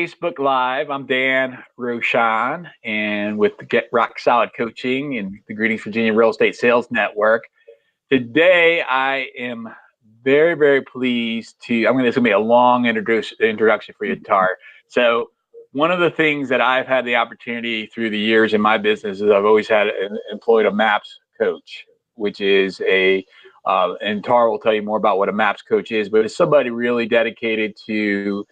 Facebook Live. I'm Dan Roshan, and with the Get Rock Solid Coaching and the Greetings Virginia Real Estate Sales Network. Today, I am very, very pleased to. This is gonna be a long introduction for you, Tar. So, one of the things that I've had the opportunity through the years in my business is I've always employed a MAPS coach, which is and Tar will tell you more about what a MAPS coach is, but it's somebody really dedicated to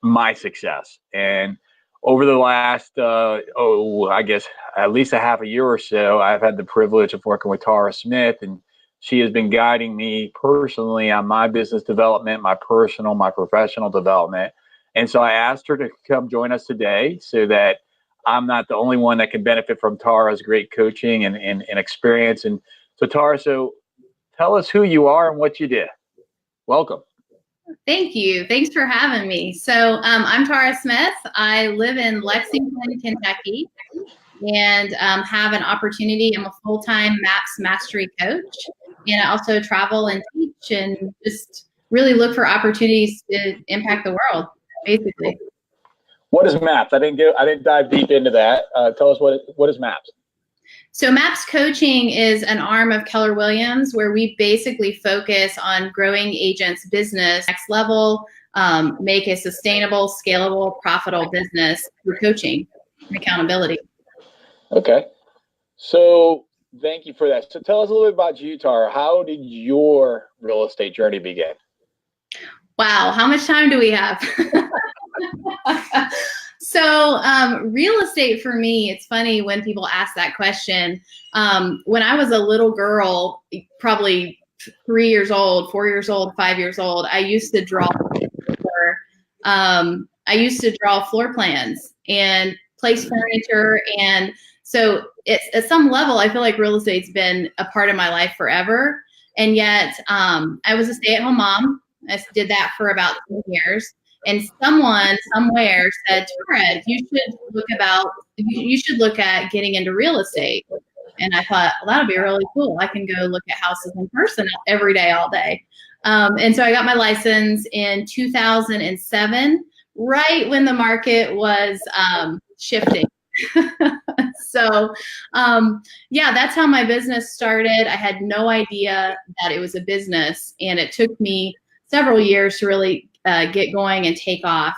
my success. And over the last, I guess at least a half a year or so, I've had the privilege of working with Tara Smith, and she has been guiding me personally on my business development, my personal, my professional development. And so I asked her to come join us today so that I'm not the only one that can benefit from Tara's great coaching and experience. And so Tara, tell us who you are and what you did. Welcome. Thank you. Thanks for having me. So I'm Tara Smith. I live in Lexington, Kentucky, and have an opportunity. I'm a full-time MAPS mastery coach, and I also travel and teach and just really look for opportunities to impact the world, basically. What is MAPS? I didn't dive deep into that. Tell us what is MAPS? So MAPS Coaching is an arm of Keller Williams where we basically focus on growing agents' business next level, make a sustainable, scalable, profitable business through coaching and accountability. Okay. So thank you for that. So tell us a little bit about you, Tara. How did your real estate journey begin? Wow. How much time do we have? So real estate for me, it's funny when people ask that question. When I was a little girl, probably 3 years old, 4 years old, 5 years old, I used to draw floor plans and place furniture. And so it's at some level, I feel like real estate's been a part of my life forever. And yet I was a stay-at-home mom. I did that for about 10 years. And someone somewhere said, Tara, you should look at getting into real estate. And I thought, well, that'll be really cool. I can go look at houses in person every day, all day. And so I got my license in 2007, right when the market was shifting. So, that's how my business started. I had no idea that it was a business, and it took me several years to really get going and take off.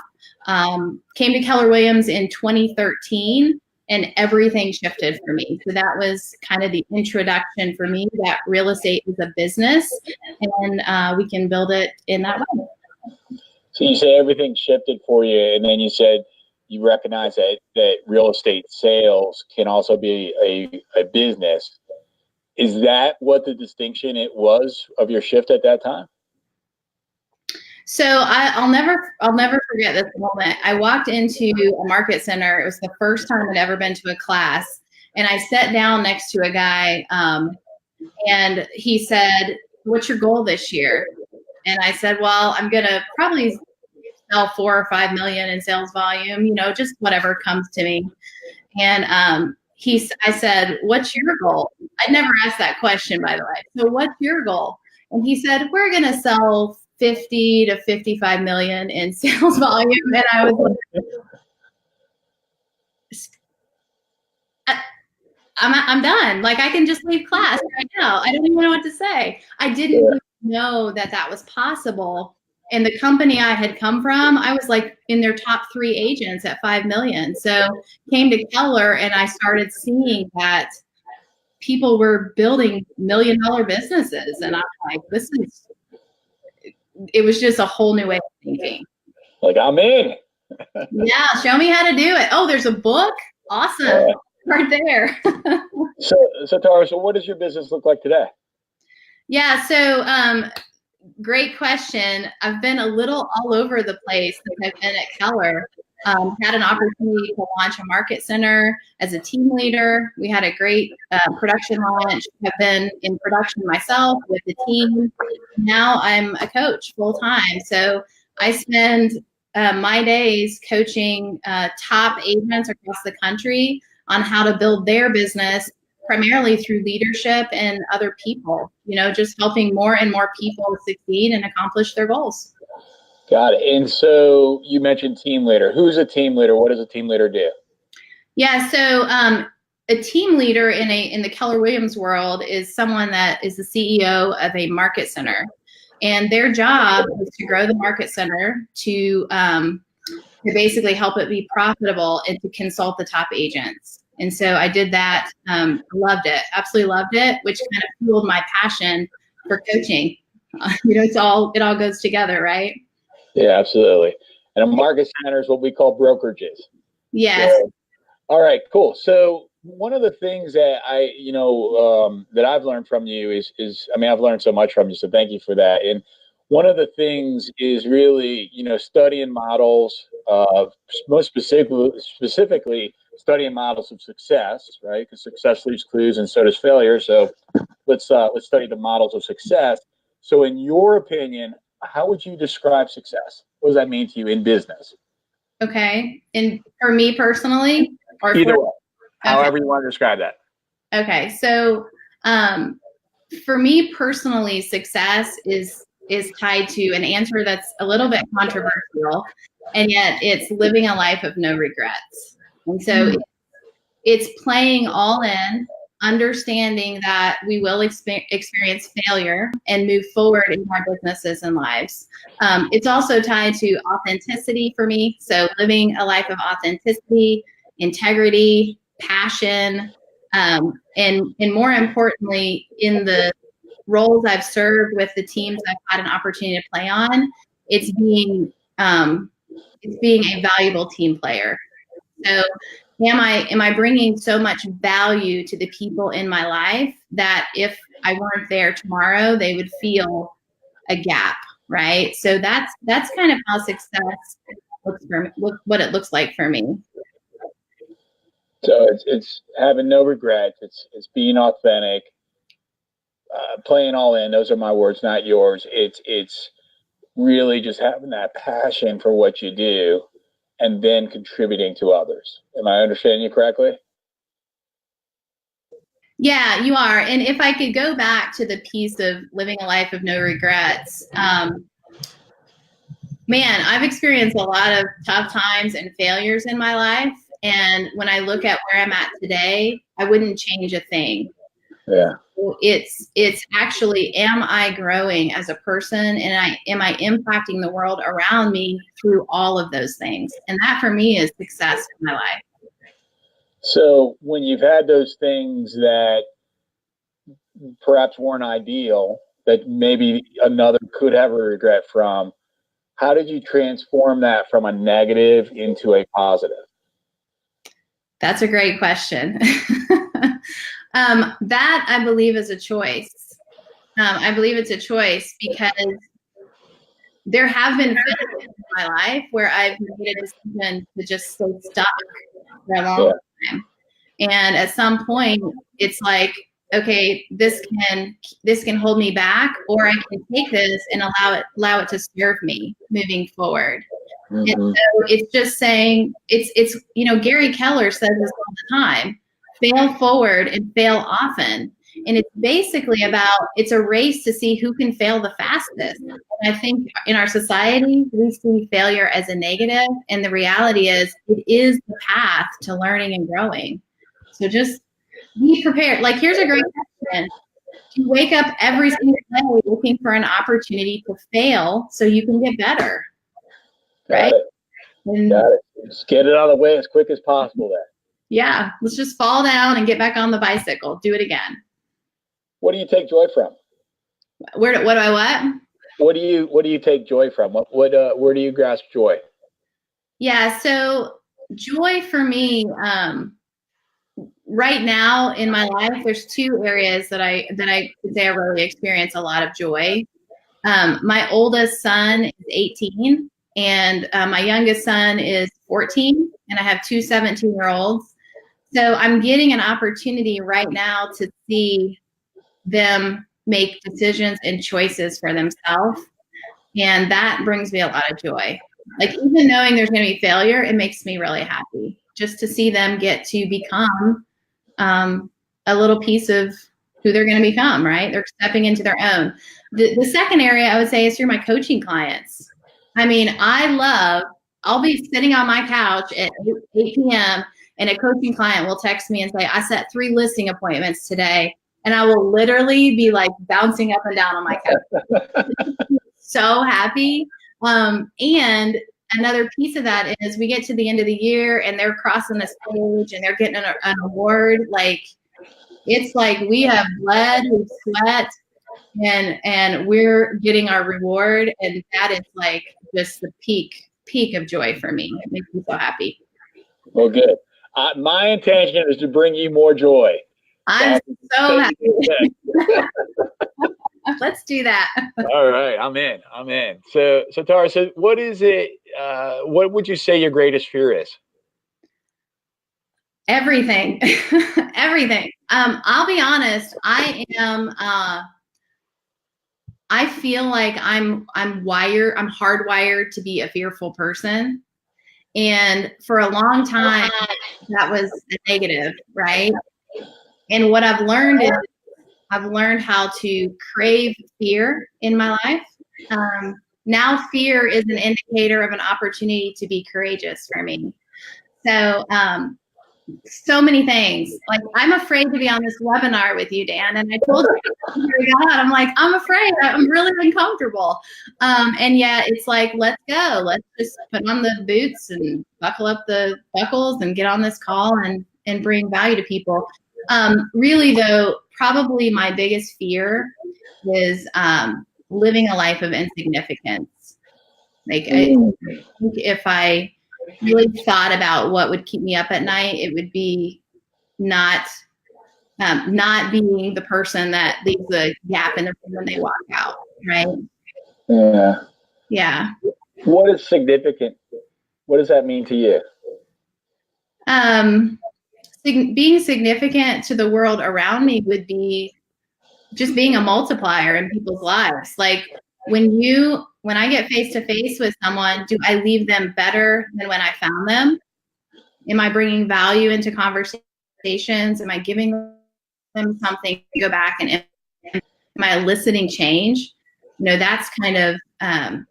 Came to Keller Williams in 2013, and everything shifted for me. So that was kind of the introduction for me that real estate is a business, and we can build it in that way. So you say everything shifted for you, and then you said you recognize that real estate sales can also be a business. Is that what the distinction it was of your shift at that time? So I'll never forget this moment. I walked into a market center. It was the first time I'd ever been to a class. And I sat down next to a guy, and he said, "What's your goal this year?" And I said, "Well, I'm going to probably sell 4 or 5 million in sales volume, just whatever comes to me." And I said, "What's your goal?" I'd never asked that question, by the way. So what's your goal? And he said, "We're going to sell 50 to 55 million in sales volume." And I was like, I'm done. Like, I can just leave class right now. I don't even know what to say. I didn't even know that was possible. And the company I had come from, I was like in their top 3 agents at 5 million. So came to Keller, and I started seeing that people were building $1 million businesses. And I'm like, it was just a whole new way of thinking. Like, I'm in. Yeah, show me how to do it. Oh, there's a book? Awesome. Right there. So Tara, what does your business look like today? Yeah, so great question. I've been a little all over the place since I've been at Keller. Had an opportunity to launch a market center as a team leader. We had a great production launch. I've been in production myself with the team. Now I'm a coach full time. So I spend my days coaching top agents across the country on how to build their business, primarily through leadership and other people, just helping more and more people succeed and accomplish their goals. Got it. And so you mentioned team leader. Who's a team leader? What does a team leader do? Yeah, so a team leader in the Keller Williams world is someone that is the CEO of a market center, and their job is to grow the market center to basically help it be profitable and to consult the top agents. And so I did that. Loved it, absolutely loved it, which kind of fueled my passion for coaching. It all goes together, right? Yeah, absolutely. And a market center is what we call brokerages. Yes. So, all right, cool. So one of the things that that I've learned from you is, I mean, I've learned so much from you, so thank you for that. And one of the things is really, studying models, most specifically studying models of success, right? Because success leaves clues, and so does failure. So let's study the models of success. So, in your opinion, how would you describe success? What does that mean to you in business? Okay. And for me personally, or either way, okay. However you want to describe that. Okay. So for me personally, success is tied to an answer that's a little bit controversial, and yet it's living a life of no regrets. And so it's playing all in, understanding that we will experience failure and move forward in our businesses and lives. It's also tied to authenticity for me. So living a life of authenticity, integrity, passion, and more importantly, in the roles I've served with the teams I've had an opportunity to play on, it's being a valuable team player. So am I bringing so much value to the people in my life that if I weren't there tomorrow, they would feel a gap, right? So that's kind of how success looks for me, what it looks like for me. So it's having no regrets. It's being authentic, playing all in. Those are my words, not yours. It's really just having that passion for what you do, and then contributing to others. Am I understanding you correctly? Yeah, you are. And if I could go back to the piece of living a life of no regrets, man, I've experienced a lot of tough times and failures in my life. And when I look at where I'm at today, I wouldn't change a thing. Yeah. It's actually, am I growing as a person, and am I impacting the world around me through all of those things? And that for me is success in my life. So when you've had those things that perhaps weren't ideal, that maybe another could have a regret from, how did you transform that from a negative into a positive? That's a great question. That I believe is a choice. I believe it's a choice because there have been phases in my life where I've made a decision to just stay stuck for a long time. And at some point, it's like, okay, this can hold me back, or I can take this and allow it to serve me moving forward. Mm-hmm. And so it's just saying, it's Gary Keller says this all the time: fail forward and fail often. And it's basically it's a race to see who can fail the fastest. And I think in our society, we see failure as a negative, and the reality is it is the path to learning and growing. So just be prepared. Like, here's a great question. You wake up every single day looking for an opportunity to fail so you can get better. Right? Got it. Just get it out of the way as quick as possible then. Yeah. Let's just fall down and get back on the bicycle. Do it again. What do you take joy from? What do I What do you take joy from? Where do you grasp joy? Yeah, so joy for me, right now in my life, there's two areas that I could say I really experience a lot of joy. My oldest son is 18, and my youngest son is 14, and I have two 17-year-olds. So I'm getting an opportunity right now to see them make decisions and choices for themselves, and that brings me a lot of joy. Like, even knowing there's going to be failure, it makes me really happy just to see them get to become a little piece of who they're going to become, right? They're stepping into their own. The second area I would say is through my coaching clients. I mean, I'll be sitting on my couch at 8 p.m. and a coaching client will text me and say, I set 3 listing appointments today. And I will literally be like bouncing up and down on my couch. So happy. And another piece of that is we get to the end of the year and they're crossing the stage and they're getting an award. Like, it's like we have bled, we've sweat, and we're getting our reward. And that is like just the peak of joy for me. It makes me so happy. Well, good. My intention is to bring you more joy. I'm so happy. Let's do that. All right, I'm in. So Tara, what is it? What would you say your greatest fear is? Everything. Everything. I'll be honest. I am. I feel like I'm hardwired to be a fearful person. And for a long time, that was a negative, right? And what I've learned is I've learned how to crave fear in my life. Now fear is an indicator of an opportunity to be courageous for me. So, so many things. Like, I'm afraid to be on this webinar with you, Dan. And I told you, I'm like, I'm afraid. I'm really uncomfortable. And yet it's like, let's go. Let's just put on the boots and buckle up the buckles and get on this call and bring value to people. Really, though, probably my biggest fear is living a life of insignificance. Like, I think if I really thought about what would keep me up at night, it would be not being the person that leaves a gap in the room when they walk out, right? Yeah. What is significant? What does that mean to you? Being significant to the world around me would be just being a multiplier in people's lives. Like, when I get face to face with someone, do I leave them better than when I found them? Am I bringing value into conversations? Am I giving them something to go back and am I eliciting change? That's kind of,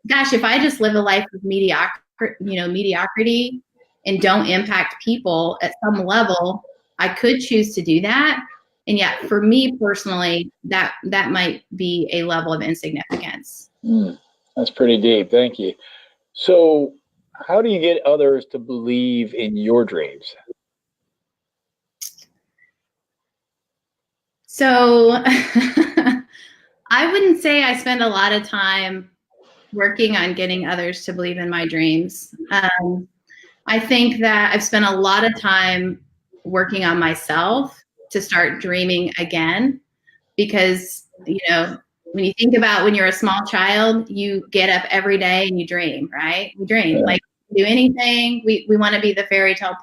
gosh, if I just live a life of mediocrity and don't impact people at some level, I could choose to do that. And yet for me personally, that might be a level of insignificance. That's pretty deep. Thank you. So how do you get others to believe in your dreams? So I wouldn't say I spend a lot of time working on getting others to believe in my dreams. I think that I've spent a lot of time working on myself to start dreaming again, because, when you think about when you're a small child, you get up every day and you dream, right? We dream, like, do anything. We want to be the fairy tale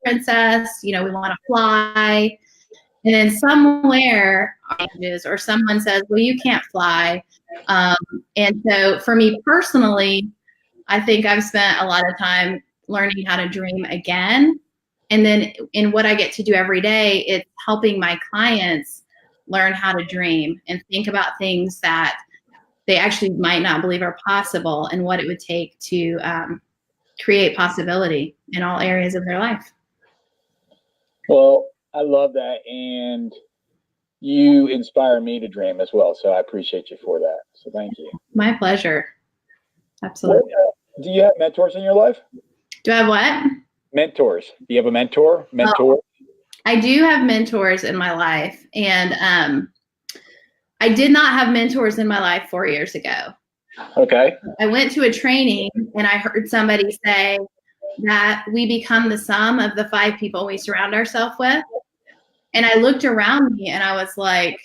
princess, we want to fly. And then somewhere or someone says, well, you can't fly. And so for me personally, I think I've spent a lot of time learning how to dream again. And then in what I get to do every day, it's helping my clients learn how to dream and think about things that they actually might not believe are possible and what it would take to create possibility in all areas of their life. Well, I love that. And you inspire me to dream as well. So I appreciate you for that. So thank you. My pleasure. Absolutely. Do you have mentors in your life? Do I have what? Mentors. Do you have a mentor? I do have mentors in my life. And I did not have mentors in my life 4 years ago. Okay. I went to a training and I heard somebody say that we become the sum of the 5 people we surround ourselves with. And I looked around me and I was like,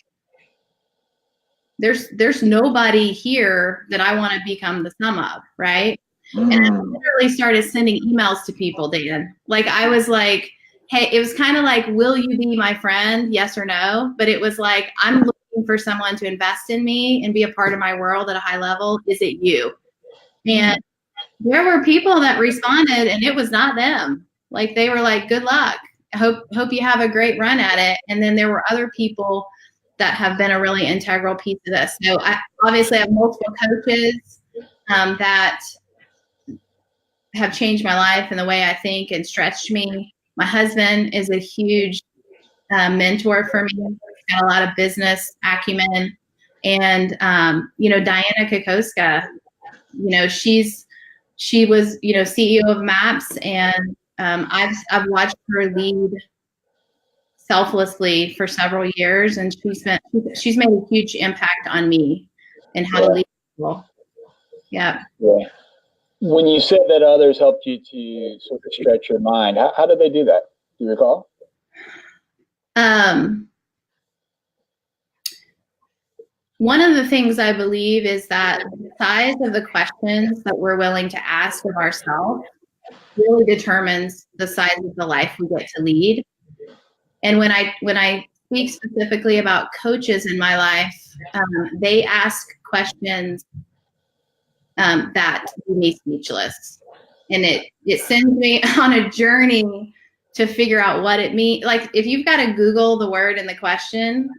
there's nobody here that I want to become the sum of, right? And I literally started sending emails to people, Dan. Like, I was like, hey, it was kind of like, will you be my friend? Yes or no? But it was like, I'm looking for someone to invest in me and be a part of my world at a high level. Is it you? And there were people that responded and it was not them. Like, they were like, good luck. Hope you have a great run at it. And then there were other people that have been a really integral piece of this. So I obviously have multiple coaches that have changed my life and the way I think and stretched me. My husband is a huge mentor for me. He's got a lot of business acumen. And, Diana Kokoska, she was, CEO of MAPS, and I've watched her lead selflessly for several years, and she's made a huge impact on me and how to lead people. Yeah. When you said that others helped you to sort of stretch your mind, how did they do that? Do you recall? One of the things I believe is that the size of the questions that we're willing to ask of ourselves really determines the size of the life we get to lead. And when I speak specifically about coaches in my life, they ask questions that leave me speechless, and it sends me on a journey to figure out what it means. Like, if you've got to Google the word in the question,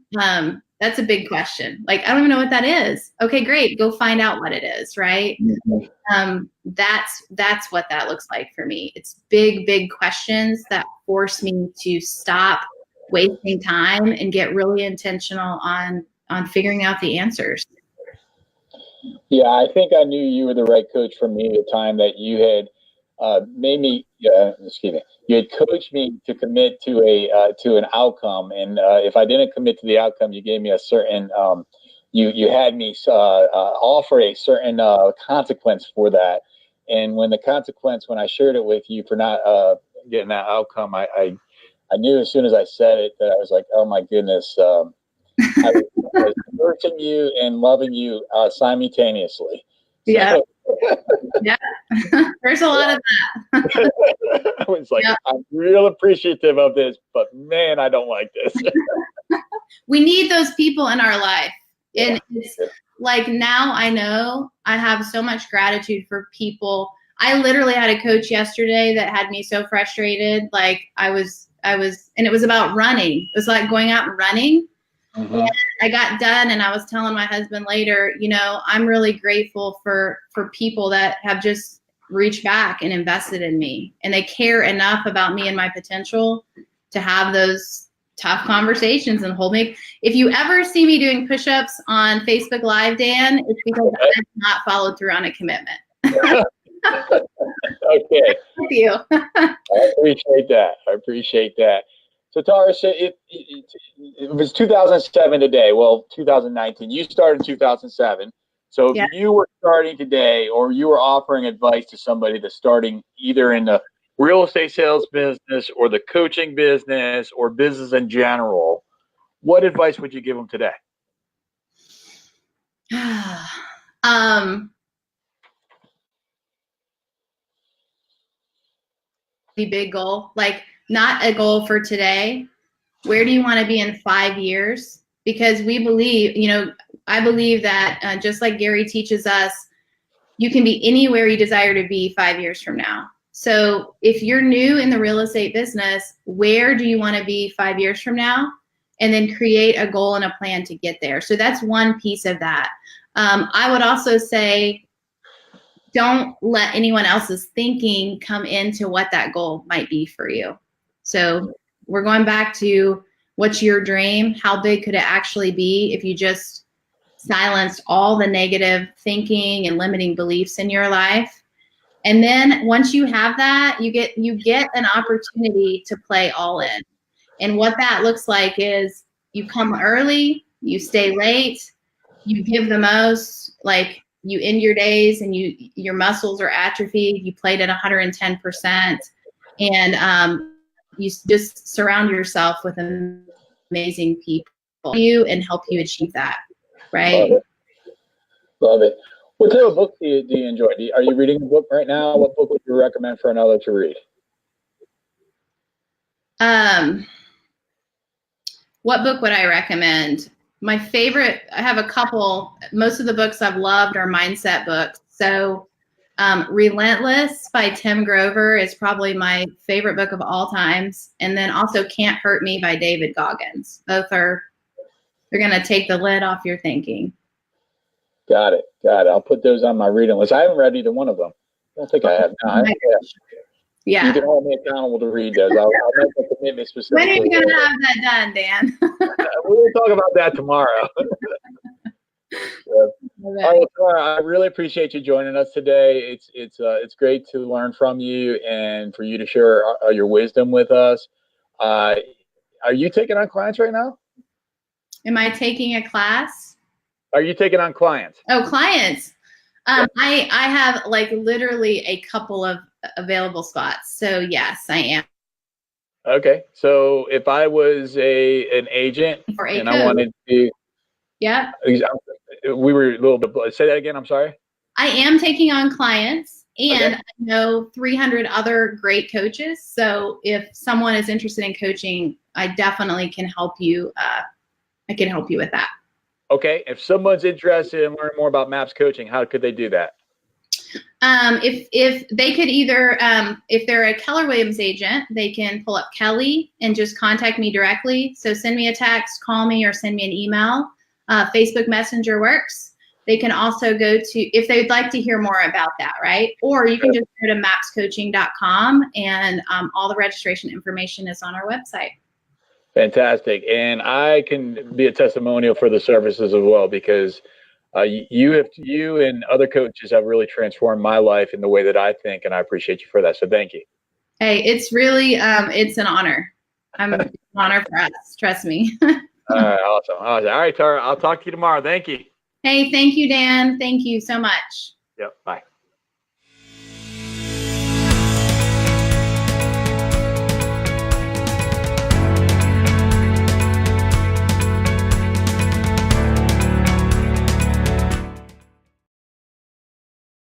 that's a big question. Like, I don't even know what that is. Okay, great. Go find out what it is, right? Mm-hmm. That's what that looks like for me. It's big questions that force me to stop wasting time and get really intentional on figuring out the answers. Yeah, I think I knew you were the right coach for me at the time that you had you had coached me to commit to an outcome, and if I didn't commit to the outcome, you gave me a certain you had me offer a certain consequence for that. And when I shared it with you for not getting that outcome, I knew as soon as I said it that I was like, oh my goodness, I was hurting you and loving you simultaneously. So, yeah. Yeah. There's a lot of that. I was like, I'm real appreciative of this, but man, I don't like this. We need those people in our life. And it's like, now I know I have so much gratitude for people. I literally had a coach yesterday that had me so frustrated. Like, I was, and it was about running. It was like going out and running. Mm-hmm. And I got done, and I was telling my husband later, I'm really grateful for people that have just reached back and invested in me, and they care enough about me and my potential to have those tough conversations and hold me. If you ever see me doing push-ups on Facebook Live, Dan, it's because I have not followed through on a commitment. Okay. Thank you. I appreciate that. So Tara, it was 2007 today. Well, 2019. You started in 2007. So if you were starting today, or you were offering advice to somebody that's starting either in the real estate sales business or the coaching business or business in general, what advice would you give them today? The big goal, like, not a goal for today. Where do you want to be in 5 years? Because we believe, I believe that just like Gary teaches us, you can be anywhere you desire to be 5 years from now. So if you're new in the real estate business, where do you want to be 5 years from now? And then create a goal and a plan to get there. So that's one piece of that. I would also say, don't let anyone else's thinking come into what that goal might be for you. So we're going back to, what's your dream? How big could it actually be if you just silenced all the negative thinking and limiting beliefs in your life? And then once you have that, you get an opportunity to play all in. And what that looks like is, you come early, you stay late, you give the most, like, you end your days and your muscles are atrophied, you played at 110%, and you just surround yourself with amazing people and help you achieve that, right? Love it. What type of book do you enjoy? Are you reading a book right now? What book would you recommend for another to read? What book would I recommend? My favorite, I have a couple. Most of the books I've loved are mindset books. So Relentless by Tim Grover is probably my favorite book of all times. And then also Can't Hurt Me by David Goggins. Both they're going to take the lid off your thinking. Got it. I'll put those on my reading list. I haven't read either one of them. I think I have. No, Yeah. You can hold me accountable to read those. I'll make a commitment specifically. When are you going to have that done, Dan? We'll talk about that tomorrow. All right, Tara, I really appreciate you joining us today. It's great to learn from you and for you to share your wisdom with us. Are you taking on clients right now? Am I taking a class? Are you taking on clients? Oh, clients. I have like literally a couple of available spots. So yes, I am. Okay. So if I was an agent and I wanted to, yeah, we were a little bit, say that again. I'm sorry. I am taking on clients and I know 300 other great coaches. So if someone is interested in coaching, I definitely can help you. I can help you with that. Okay. If someone's interested in learning more about MAPS coaching, how could they do that? If they could either, if they're a Keller Williams agent, they can pull up Kelly and just contact me directly. So send me a text, call me, or send me an email. Facebook Messenger works. They can also go to, if they'd like to hear more about that, right? Or you can just go to mapscoaching.com and all the registration information is on our website. Fantastic. And I can be a testimonial for the services as well, because you and other coaches have really transformed my life in the way that I think, and I appreciate you for that. So thank you. Hey, it's really, it's an honor. It's an honor for us. Trust me. All right, awesome. All right, Tara, I'll talk to you tomorrow. Thank you. Hey, thank you, Dan. Thank you so much. Yep, bye.